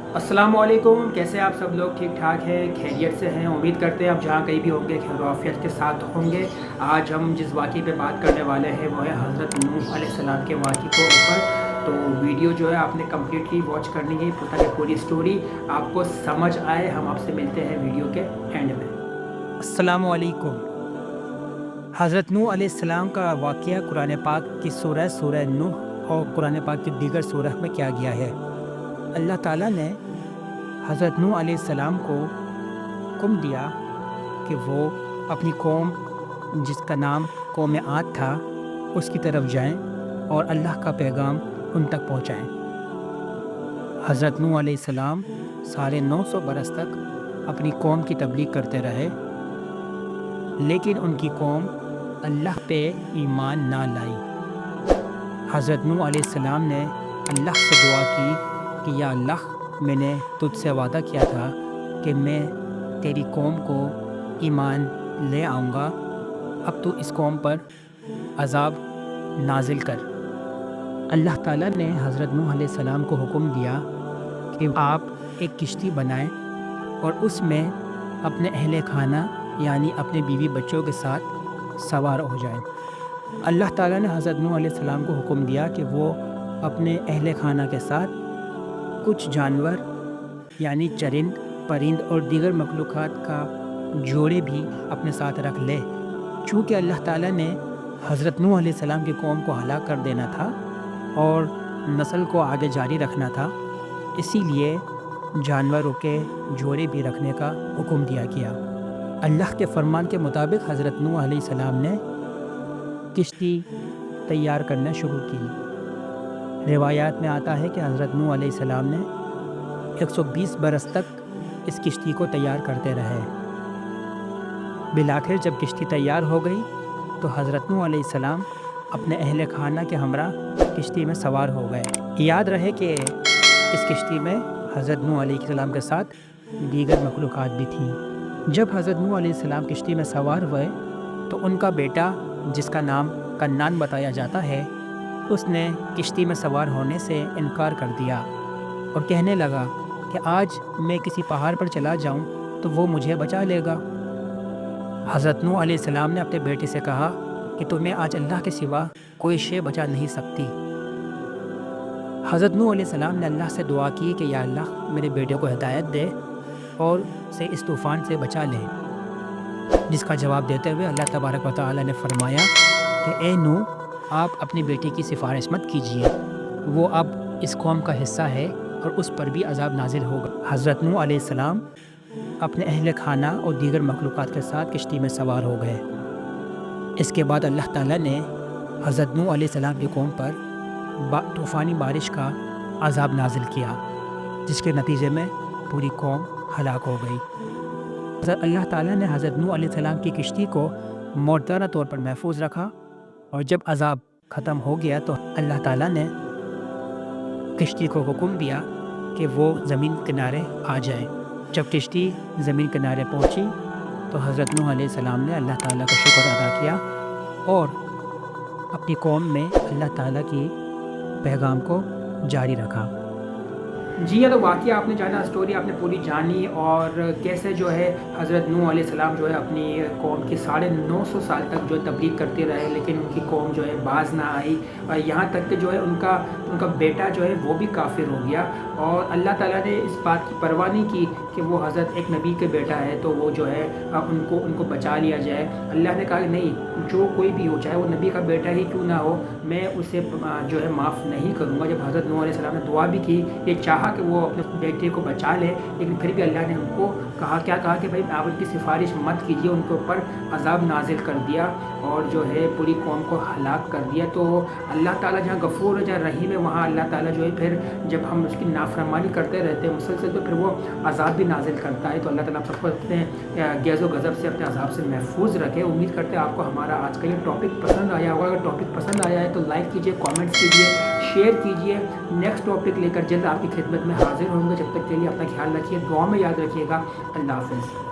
अस्सलामुअलैकुम। कैसे आप सब लोग? ठीक ठाक हैं, खैरियत से हैं? उम्मीद करते हैं आप जहाँ कहीं भी होंगे खैर आफियत के साथ होंगे। आज हम जिस वाक़े पे बात करने वाले हैं वो है हज़रत नूह अलैहिस्सलाम के वाक़े के ऊपर। तो वीडियो जो है आपने कम्प्लीटली वॉच करनी है ताकि पूरी स्टोरी आपको समझ आए। हम आपसे मिलते हैं वीडियो के एंड में। अस्सलामुअलैकुम। हज़रत नूह अलैहिस्सलाम का वाक़या कुरान पाक की सूरह नूह और कुरान पाक की दीगर सूरह में किया गया है। अल्लाह ताला ने हज़रत नूह अलैहिस्सलाम को हुक्म दिया कि वो अपनी कौम जिसका नाम कौम आद था उसकी तरफ जाएं और अल्लाह का पैगाम उन तक पहुंचाएं। हज़रत नूह अलैहिस्सलाम साढ़े 900 बरस तक अपनी कौम की तबलीग करते रहे, लेकिन उनकी कौम अल्लाह पे ईमान ना लाई। हज़रत नूह अलैहिस्सलाम ने अल्लाह से दुआ की कि या अल्लाह, मैंने तुझसे वादा किया था कि मैं तेरी कौम को ईमान ले आऊँगा, अब तू इस कौम पर अज़ाब नाजिल कर। अल्लाह ताला ने हज़रत नूह अलैहिस्सलाम को हुक्म दिया कि आप एक किश्ती बनाएं और उसमें अपने अहले खाना यानी अपने बीवी बच्चों के साथ सवार हो जाएं। अल्लाह ताला ने हज़रत नूह अलैहिस्सलाम को हुक्म दिया कि वो अपने अहले खाना के साथ कुछ जानवर यानी चरिंद परिंद और दीगर मखलूक़ात का जोड़े भी अपने साथ रख ले। चूँकि अल्लाह ताला ने हज़रत नूह अलैहिस्सलाम की कौम को हलाक कर देना था और नस्ल को आगे जारी रखना था, इसीलिए जानवरों के जोड़े भी रखने का हुक्म दिया गया। अल्लाह के फरमान के मुताबिक हज़रत नूह अलैहिस्सलाम ने किश्ती तैयार करना शुरू की। रिवायात में आता है कि हज़रत नूह अलैहिस्सलाम ने 120 बरस तक इस किश्ती को तैयार करते रहे। बिलाखिर जब किश्ती तैयार हो गई तो हज़रत नूह अलैहिस्सलाम अपने अहले खाना के हमरा किश्ती में सवार हो गए। याद रहे कि इस किश्ती में हज़रत नूह अलैहिस्सलाम के साथ दीगर मखलूक़ात भी थीं। जब हज़रत नूह अलैहिस्सलाम किश्ती में सवार हुए तो उनका बेटा, जिसका नाम कन्नान बताया जाता है, उसने किश्ती में सवार होने से इनकार कर दिया और कहने लगा कि आज मैं किसी पहाड़ पर चला जाऊं तो वो मुझे बचा लेगा। हज़रत नूह अलैहिस्सलाम ने अपने बेटे से कहा कि तुम्हें आज अल्लाह के सिवा कोई शे बचा नहीं सकती। हज़रत नूह अलैहिस्सलाम ने अल्लाह से दुआ की कि या अल्लाह, मेरे बेटे को हिदायत दे और से इस तूफ़ान से बचा ले। जिसका जवाब देते हुए अल्लाह तबारक व तआला ने फरमाया कि ए नूह, आप अपनी बेटी की सिफारिश मत कीजिए, वो अब इस कौम का हिस्सा है और उस पर भी अज़ाब नाजिल होगा। हज़रत नूह अलैहिस्सलाम अपने अहले खाना और दीगर मखलूक़ात के साथ किश्ती में सवार हो गए। इसके बाद अल्लाह ताला ने हज़रत नूह अलैहिस्सलाम की कौम पर तूफ़ानी बारिश का अज़ाब नाजिल किया, जिसके नतीजे में पूरी कौम हलाक हो गई। अल्लाह ताला ने हज़रत नूह अलैहिस्सलाम की किश्ती को मौजूदा तौर पर महफूज रखा और जब अज़ाब ख़त्म हो गया तो अल्लाह ताला ने किश्ती को हुक्म दिया कि वो ज़मीन किनारे आ जाए। जब किश्ती ज़मीन किनारे पहुंची तो हज़रत नूह अलैहिस्सलाम ने अल्लाह ताला का शुक्र अदा किया और अपनी कौम में अल्लाह ताला की पैगाम को जारी रखा। जी हाँ, तो वाक़ई आपने जाना, स्टोरी आपने पूरी जानी और कैसे जो है हज़रत नूह अलैहिस्सलाम जो है अपनी कौम की 950 साल तक जो है तबलीग करते रहे, लेकिन उनकी कौम जो है बाज ना आई और यहाँ तक कि जो है उनका बेटा जो है वो भी काफिर हो गया। और अल्लाह ताला ने इस बात की परवाह नहीं की कि वो हज़रत एक नबी के बेटा है तो वो जो है उनको बचा लिया जाए। अल्लाह ने कहा नहीं, जो कोई भी हो, चाहे वो नबी का बेटा ही क्यों ना हो, मैं उसे जो है माफ़ नहीं करूँगा। जब हज़रत नूह अलैहिस्सलाम ने दुआ भी की, ये चाहा कि वो अपने बेटे को बचा ले, लेकिन फिर भी अल्लाह ने उनको क्या कहा कि भाई आप उनकी सिफारिश मत कीजिए, उनके ऊपर अज़ाब नाजिल कर दिया और जो है पूरी कौम को हलाक कर दिया। तो अल्लाह ताला जहाँ गफ़ूर है, जहाँ रहीम है, वहाँ अल्लाह ताला जो है फिर जब हम उसकी नाफरमानी करते रहते हैं मुसलसल तो फिर वो अज़ाब भी नाजिल करता है। तो अल्लाह ताला सबको अपने गैज़ व गज़ब से, अपने अज़ाब से महफूज रखे। उम्मीद करते हैं आपको हमारा आज का ये टॉपिक पसंद आया होगा। अगर टॉपिक पसंद आया है तो लाइक कीजिए, कमेंट्स कीजिए, शेयर कीजिए। नेक्स्ट टॉपिक लेकर जल्द आपकी खिदमत में हाजिर होंगे। जब तक के लिए अपना ख्याल रखिए, दुआ में याद रखिएगा। अल्लाह हाफ़िज़।